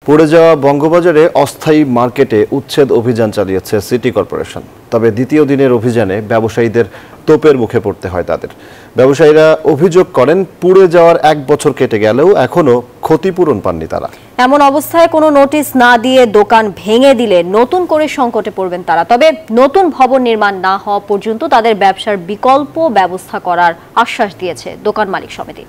পড়ে যাওয়া বঙ্গবাজারে অস্থায়ী মার্কেটে উচ্ছেদ অভিযান চালিয়েছে সিটি কর্পোরেশন। তবে দ্বিতীয় দিনের অভিযানে ব্যবসায়ীদের তোপের মুখে পড়তে হয় তাদের। ব্যবসায়ীরা অভিযোগ করেন পুড়ে যাওয়ার 1 বছর কেটে গেলেও এখনো ক্ষতিপূরণ পাননি তারা। এমন অবস্থায় কোনো নোটিশ না দিয়ে দোকান ভেঙে দিলে নতুন করে সংকটে পড়বেন তারা। তবে নতুন ভবন নির্মাণ না হওয়া পর্যন্ত তাদের ব্যবসার বিকল্প ব্যবস্থা করার আশ্বাস দিয়েছে দোকান মালিক সমিতি।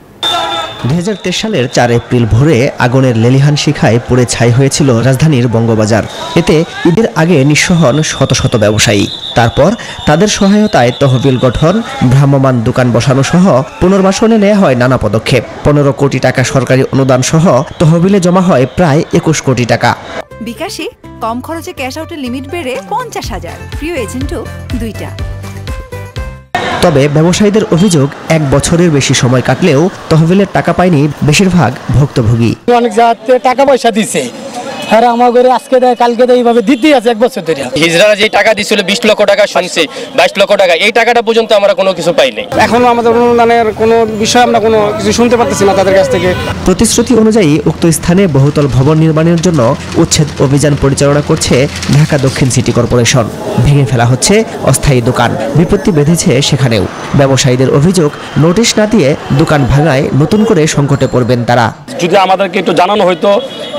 2023 সালের 4 এপ্রিল ভোরে আগুনের লেলিহান শিখায় পুড়ে ছাই হয়েছিল রাজধানীর বঙ্গবাজার। এতে ঈদের আগে নিঃস্ব হন শত শত ব্যবসায়ী। তারপর তাদের সহায়তায় তহবিল গঠন, ভ্রাম্যমাণ দোকান বসানো সহ পুনর্বাসনে নেওয়া হয় নানা পদক্ষেপ। 15 কোটি টাকা সরকারি অনুদান সহ তহবিলে জমা হয় প্রায় 21 কোটি টাকা। বিকাশে কম খরচে ক্যাশ আউটের লিমিট বেড়ে 50,000, প্রিয় এজেন্টও 2টা। তবে ব্যবসায়ীদের অভিযোগ 1 বছরের বেশি সময় কাটলেও তহবিলের টাকা পায়নি বেশিরভাগ ভুক্তভোগী। অনেক জায়গাতে টাকা পয়সা দিছে, আর আমার ঘরে আজকে দেয় কালকে দেয়, এইভাবে দিতেই আছে 1 বছর ধরে। হিজড়ারা যে টাকা দিছিল 20 লক্ষ টাকা শুনছে, 22 লক্ষ টাকা, এই টাকাটা পর্যন্ত আমরা কোনো কিছু পাইনি। এখনো আমাদের অনুদানের কোনো বিষয় আমরা কোনো কিছু শুনতে পারতেছি না তাদের কাছ থেকে। প্রতিশ্রুতি অনুযায়ী উক্ত স্থানে বহুতল ভবন নির্মাণের জন্য উচ্ছেদ অভিযান পরিচালনা করছে ঢাকা দক্ষিণ সিটি কর্পোরেশন। ভেঙে ফেলা হচ্ছে অস্থায়ী দোকান, বিপত্তি বেঁধেছে সেখানেও। ব্যবসায়ীদের অভিযোগ, নোটিশ না দিয়ে দোকান ভাঙায় নতুন করে সংকটে পড়বেন তারা। যদি আমাদেরকে একটু জানানো হয়তো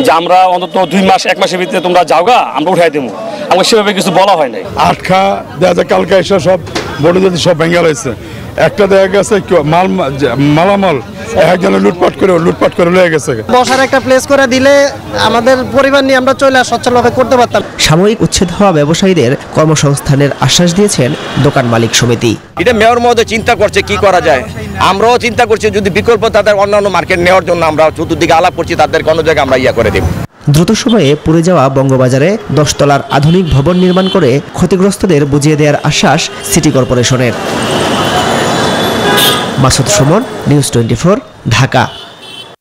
যে আমরা অন্তত 2 মাস 1 মাসের ভিতরে তোমরা যাওগা, আমরা উঠাই দেবো, আমার সেভাবে কিছু বলা হয় নাই। আটখা দেখা যায় কালকে এসে সব বড় যদি সব ভেঙে রয়েছে। একটা দেখা গেছে মালামাল একজনে লুটপাট করে লয়ে গেছে। বসার একটা প্লেস করে দিলে আমাদের পরিবার নিয়ে আমরা চলে সচ্ছলভাবে করতে পারতাম। সাময়িক উচ্ছেদ হওয়া ব্যবসায়ীদের কর্মসংস্থানের আশ্বাস দিয়েছেন দোকান মালিক সমিতি। এটা মেয়র মহোদয় চিন্তা করছে কি করা যায়, আমরাও চিন্তা করছি যদি বিকল্প তাদের অন্যান্য মার্কেট নেওয়ার জন্য আমরা চতুর্দিকে আলাপ করছি, তাদের কোনো জায়গায় আমরা করে দেব। দ্রুত সময়ে পুড়ে যাওয়া বঙ্গবাজারে 10 তলার আধুনিক ভবন নির্মাণ করে ক্ষতিগ্রস্তদের বুঝিয়ে দেওয়ার আশ্বাস সিটি কর্পোরেশনের। মাসুদ সুমন, নিউজ 24, ঢাকা।